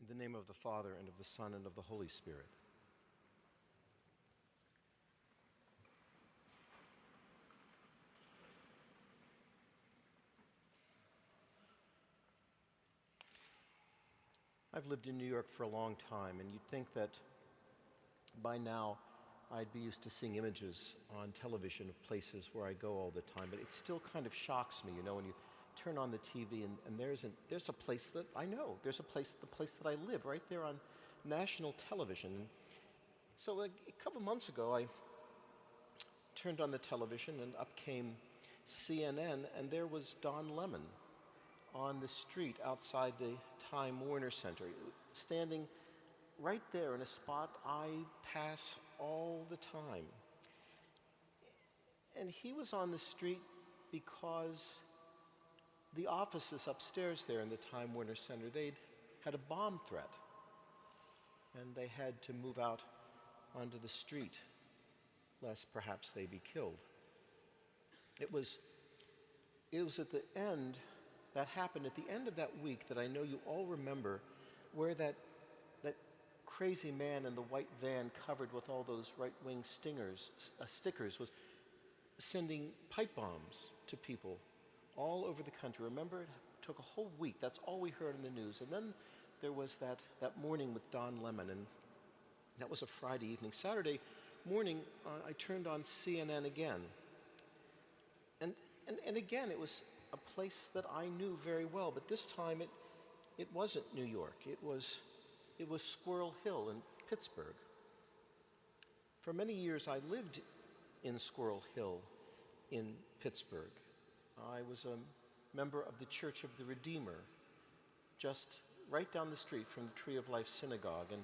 In the name of the Father, and of the Son, and of the Holy Spirit. I've lived in New York for a long time, and you'd think that by now I'd be used to seeing images on television of places where I go all the time, but it still kind of shocks me, when you turn on the TV and there's a place that I know. There's the place that I live, right there on national television. So a couple months ago, I turned on the television and up came CNN, and there was Don Lemon on the street outside the Time Warner Center, standing right there in a spot I pass all the time. And he was on the street because the offices upstairs there in the Time Warner Center, they'd had a bomb threat, and they had to move out onto the street, lest perhaps they be killed. It was at the end, that happened at the end of that week, that I know you all remember, where that crazy man in the white van covered with all those right-wing stickers was sending pipe bombs to people all over the country. Remember, it took a whole week. That's all we heard in the news. And then there was that morning with Don Lemon, and that was a Friday evening. Saturday morning, I turned on CNN again. And again, it was a place that I knew very well, but this time it wasn't New York. It was Squirrel Hill in Pittsburgh. For many years, I lived in Squirrel Hill in Pittsburgh. I was a member of the Church of the Redeemer, just right down the street from the Tree of Life Synagogue, and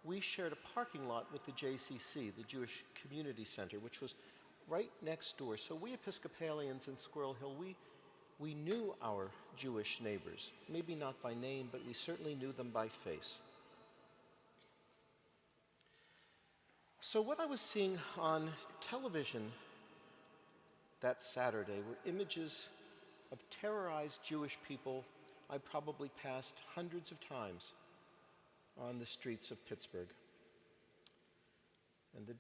we shared a parking lot with the JCC, the Jewish Community Center, which was right next door. So we Episcopalians in Squirrel Hill, we knew our Jewish neighbors, maybe not by name, but we certainly knew them by face. So what I was seeing on television that Saturday were images of terrorized Jewish people I probably passed hundreds of times on the streets of Pittsburgh. And on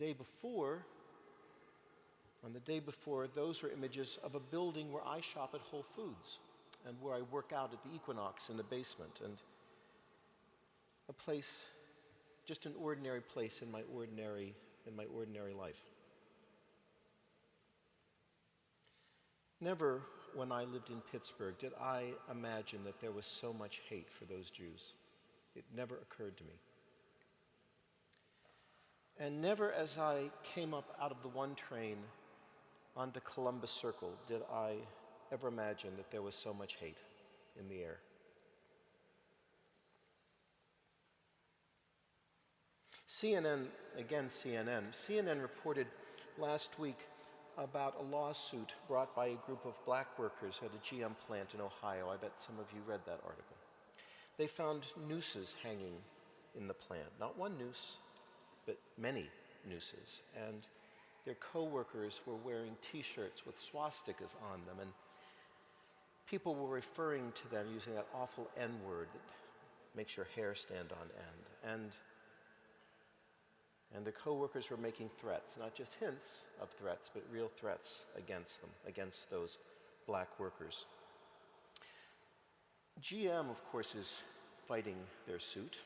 the day before, those were images of a building where I shop at Whole Foods and where I work out at the Equinox in the basement, and a place, just an ordinary place in my ordinary life. Never, when I lived in Pittsburgh, did I imagine that there was so much hate for those Jews. It never occurred to me. And never, as I came up out of the one train onto Columbus Circle, did I ever imagine that there was so much hate in the air. CNN reported last week about a lawsuit brought by a group of black workers at a GM plant in Ohio. I bet some of you read that article. They found nooses hanging in the plant. Not one noose, but many nooses. And their co-workers were wearing T-shirts with swastikas on them, and people were referring to them using that awful N-word that makes your hair stand on end. And the co-workers were making threats, not just hints of threats, but real threats against them, against those black workers. GM, of course, is fighting their suit.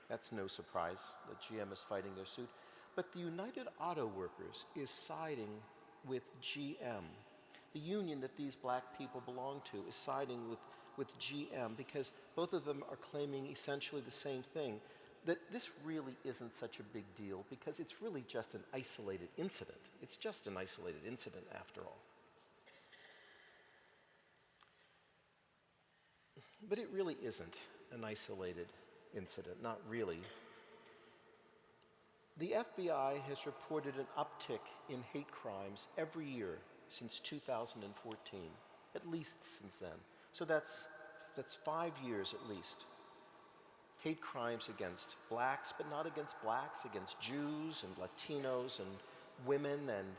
That's no surprise that GM is fighting their suit. But the United Auto Workers is siding with GM. The union that these black people belong to is siding with GM because both of them are claiming essentially the same thing, that this really isn't such a big deal because it's really just an isolated incident. It's just an isolated incident after all. But it really isn't an isolated incident, not really. The FBI has reported an uptick in hate crimes every year since 2014, at least since then. So that's 5 years at least. Hate crimes against blacks, but not against blacks, against Jews and Latinos and women and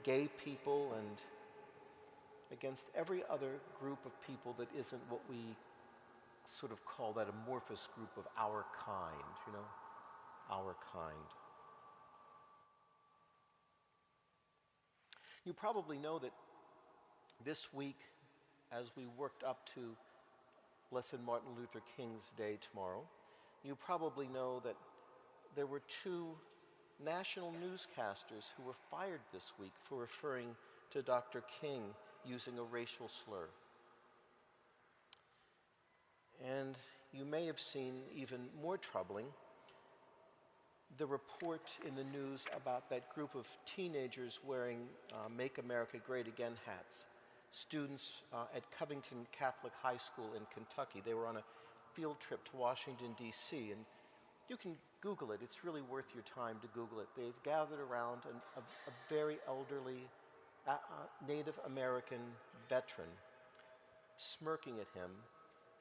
gay people, and against every other group of people that isn't what we sort of call that amorphous group of our kind, our kind. You probably know that this week, as we worked up to Blessed Martin Luther King's Day tomorrow, you probably know that there were 2 national newscasters who were fired this week for referring to Dr. King using a racial slur. And you may have seen, even more troubling, the report in the news about that group of teenagers wearing Make America Great Again hats, students at Covington Catholic High School in Kentucky. They were on a field trip to Washington, D.C., and you can Google it. It's really worth your time to Google it. They've gathered around a very elderly Native American veteran, smirking at him,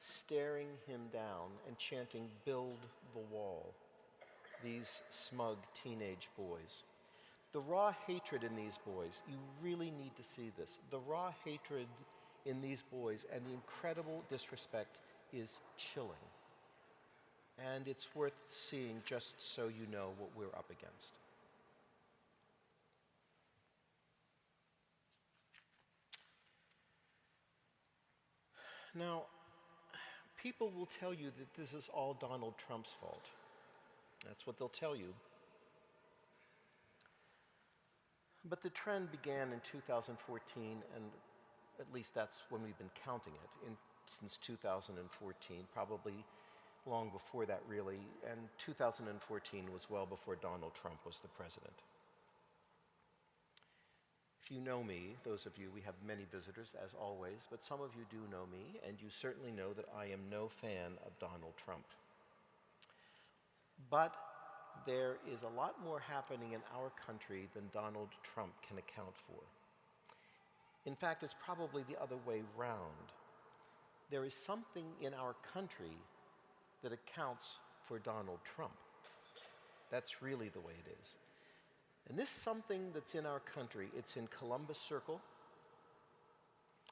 staring him down, and chanting, "Build the wall." These smug teenage boys. The raw hatred in these boys, you really need to see this. The raw hatred in these boys and the incredible disrespect is chilling. And it's worth seeing just so you know what we're up against. Now, people will tell you that this is all Donald Trump's fault. That's what they'll tell you. But the trend began in 2014, and at least that's when we've been counting it, since 2014, probably long before that really, and 2014 was well before Donald Trump was the president. If you know me, those of you, we have many visitors as always, but some of you do know me, and you certainly know that I am no fan of Donald Trump. But there is a lot more happening in our country than Donald Trump can account for. In fact, it's probably the other way round. There is something in our country that accounts for Donald Trump. That's really the way it is. And this something that's in our country, it's in Columbus Circle,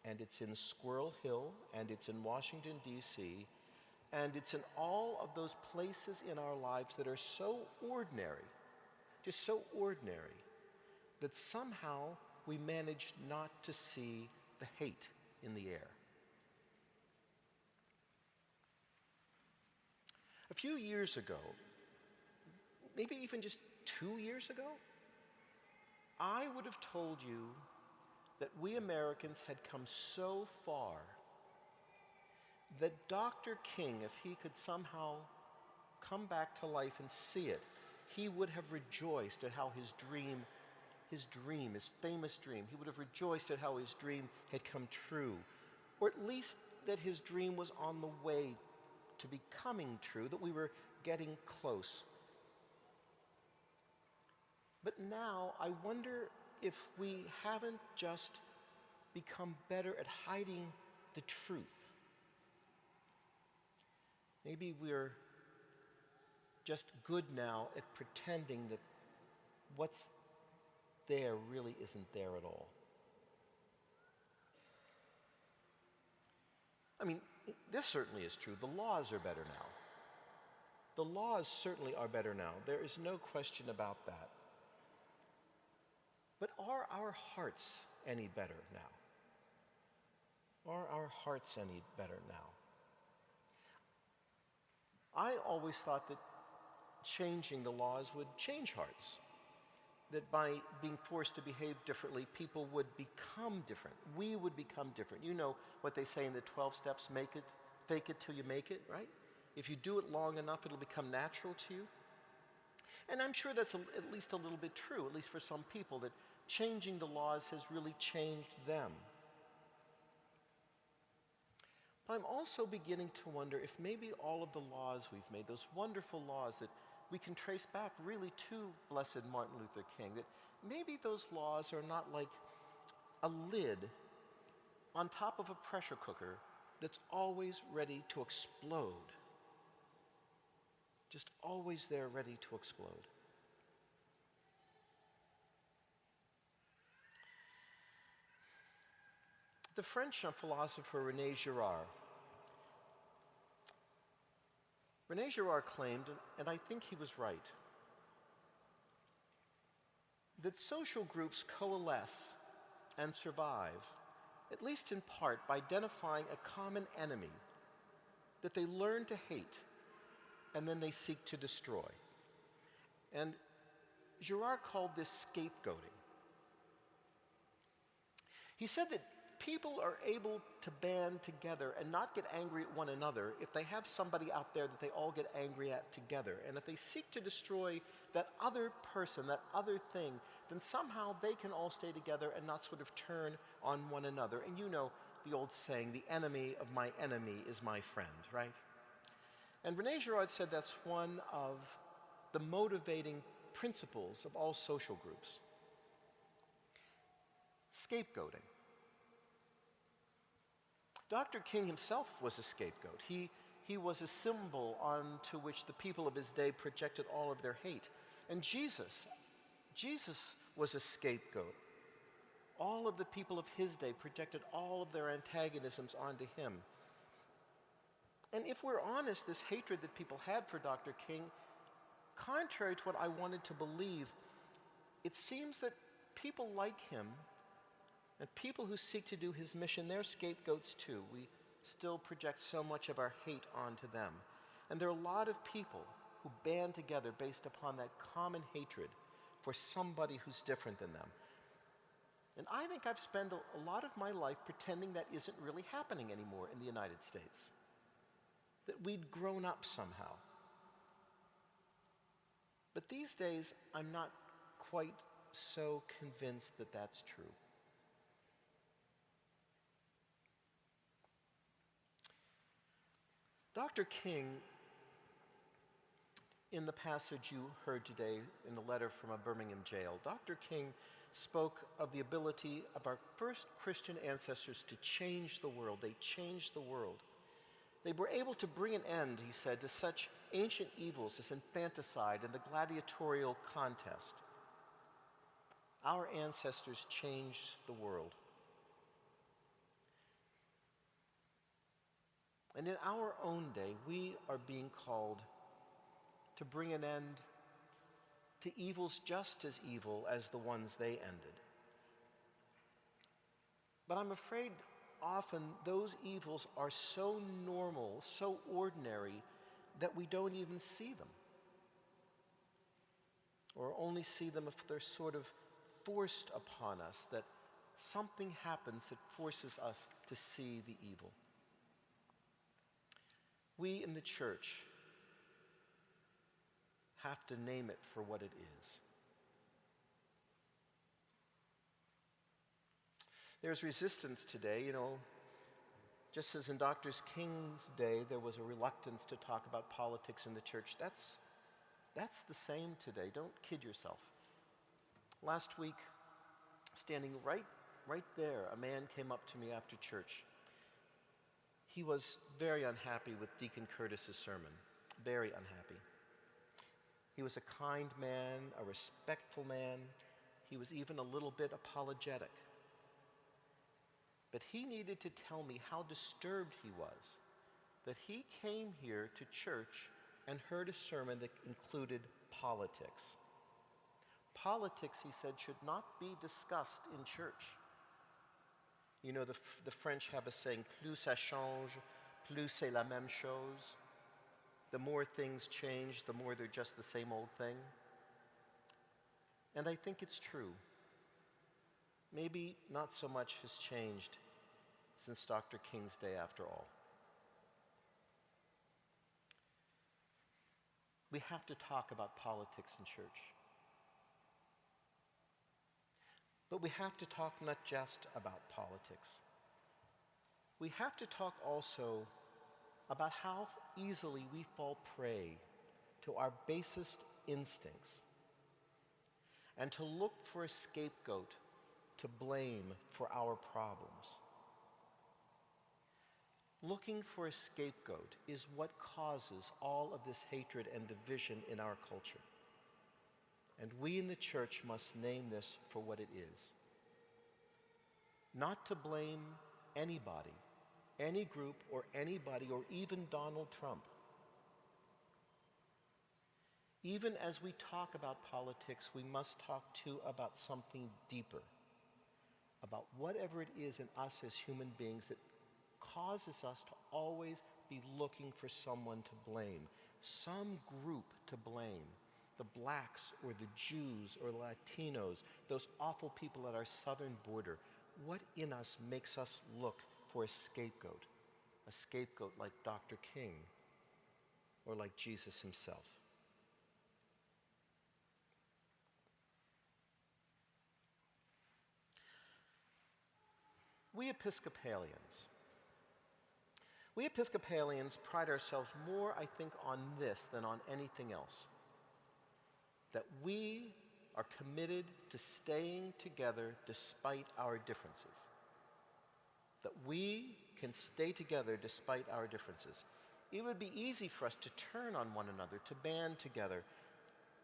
and it's in Squirrel Hill, and it's in Washington, D.C., and it's in all of those places in our lives that are so ordinary, just so ordinary, that somehow we manage not to see the hate in the air. A few years ago, maybe even just 2 years ago, I would have told you that we Americans had come so far that Dr. King, if he could somehow come back to life and see it, he would have rejoiced at how his famous dream, he would have rejoiced at how his dream had come true, or at least that his dream was on the way to becoming true, that we were getting close. But now I wonder if we haven't just become better at hiding the truth. Maybe we're just good now at pretending that what's there really isn't there at all. I mean, this certainly is true. The laws are better now. The laws certainly are better now. There is no question about that. But are our hearts any better now? Are our hearts any better now? I always thought that changing the laws would change hearts. That by being forced to behave differently, people would become different. We would become different. You know what they say in the 12 steps, fake it till you make it, right? If you do it long enough, it'll become natural to you. And I'm sure that's at least a little bit true, at least for some people, that changing the laws has really changed them. But I'm also beginning to wonder if maybe all of the laws we've made, those wonderful laws that we can trace back really to Blessed Martin Luther King, that maybe those laws are not like a lid on top of a pressure cooker that's always ready to explode. Just always there ready to explode. The French philosopher René Girard René Girard claimed, and I think he was right, that social groups coalesce and survive, at least in part, by identifying a common enemy that they learn to hate and then they seek to destroy. And Girard called this scapegoating. He said that people are able to band together and not get angry at one another if they have somebody out there that they all get angry at together. And if they seek to destroy that other person, that other thing, then somehow they can all stay together and not sort of turn on one another. And you know the old saying, the enemy of my enemy is my friend, right? And René Girard said that's one of the motivating principles of all social groups. Scapegoating. Dr. King himself was a scapegoat. He was a symbol onto which the people of his day projected all of their hate. And Jesus was a scapegoat. All of the people of his day projected all of their antagonisms onto him. And if we're honest, this hatred that people had for Dr. King, contrary to what I wanted to believe, it seems that people like him and people who seek to do his mission, they're scapegoats too. We still project so much of our hate onto them. And there are a lot of people who band together based upon that common hatred for somebody who's different than them. And I think I've spent a lot of my life pretending that isn't really happening anymore in the United States. That we'd grown up somehow. But these days, I'm not quite so convinced that that's true. Dr. King, in the passage you heard today in the letter from a Birmingham jail, Dr. King spoke of the ability of our first Christian ancestors to change the world. They changed the world. They were able to bring an end, he said, to such ancient evils as infanticide and the gladiatorial contest. Our ancestors changed the world. And in our own day, we are being called to bring an end to evils just as evil as the ones they ended. But I'm afraid often those evils are so normal, so ordinary, that we don't even see them. Or only see them if they're sort of forced upon us, that something happens that forces us to see the evil. We in the church have to name it for what it is. There's resistance today, just as in Dr. King's day there was a reluctance to talk about politics in the church. That's the same today. Don't kid yourself. Last week, standing right there, a man came up to me after church. He was very unhappy with Deacon Curtis's sermon, very unhappy. He was a kind man, a respectful man. He was even a little bit apologetic. But he needed to tell me how disturbed he was that he came here to church and heard a sermon that included politics. Politics, he said, should not be discussed in church. You know, the French have a saying, plus ça change, plus c'est la même chose. The more things change, the more they're just the same old thing. And I think it's true. Maybe not so much has changed since Dr. King's day after all. We have to talk about politics in church. But we have to talk not just about politics. We have to talk also about how easily we fall prey to our basest instincts and to look for a scapegoat to blame for our problems. Looking for a scapegoat is what causes all of this hatred and division in our culture. And we in the church must name this for what it is. Not to blame anybody, any group or anybody, or even Donald Trump, Even as we talk about politics, we must talk too about something deeper, about whatever it is in us as human beings that causes us to always be looking for someone to blame, some group to blame. The blacks or the Jews or Latinos, those awful people at our southern border. What in us makes us look for a scapegoat like Dr. King or like Jesus himself? We Episcopalians pride ourselves more, I think, on this than on anything else. That we are committed to staying together despite our differences. That we can stay together despite our differences. It would be easy for us to turn on one another, to band together,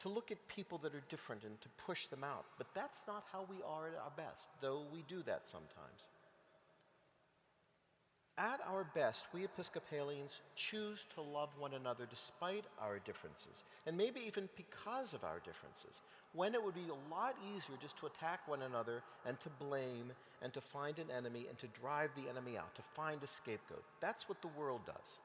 to look at people that are different and to push them out. But that's not how we are at our best, though we do that sometimes. At our best, we Episcopalians choose to love one another despite our differences, and maybe even because of our differences, when it would be a lot easier just to attack one another and to blame and to find an enemy and to drive the enemy out, to find a scapegoat. That's what the world does.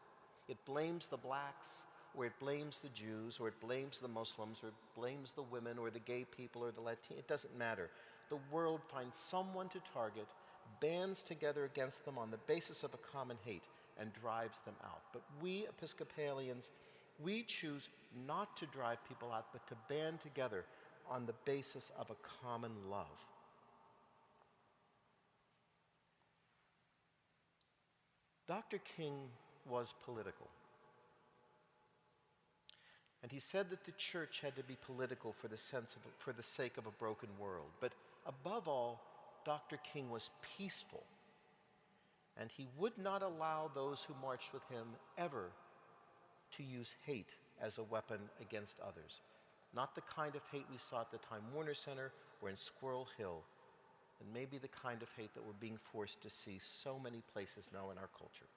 It blames the blacks, or it blames the Jews, or it blames the Muslims, or it blames the women, or the gay people, or the Latino. It doesn't matter. The world finds someone to target, bands together against them on the basis of a common hate, and drives them out. But we Episcopalians, we choose not to drive people out, but to band together on the basis of a common love. Dr. King was political. And he said that the church had to be political for the sake of a broken world. But above all, Dr. King was peaceful, and he would not allow those who marched with him ever to use hate as a weapon against others. Not the kind of hate we saw at the Time Warner Center or in Squirrel Hill, and maybe the kind of hate that we're being forced to see so many places now in our culture.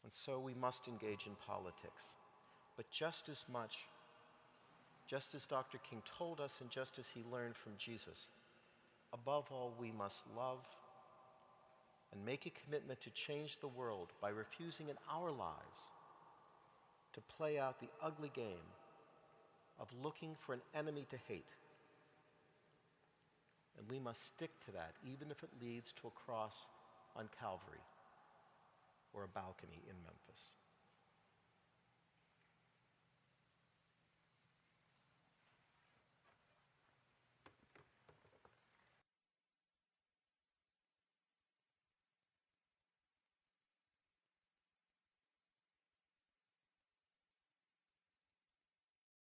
And so we must engage in politics. But just as much, just as Dr. King told us and just as he learned from Jesus, above all, we must love and make a commitment to change the world by refusing in our lives to play out the ugly game of looking for an enemy to hate. And we must stick to that, even if it leads to a cross on Calvary or a balcony in Memphis.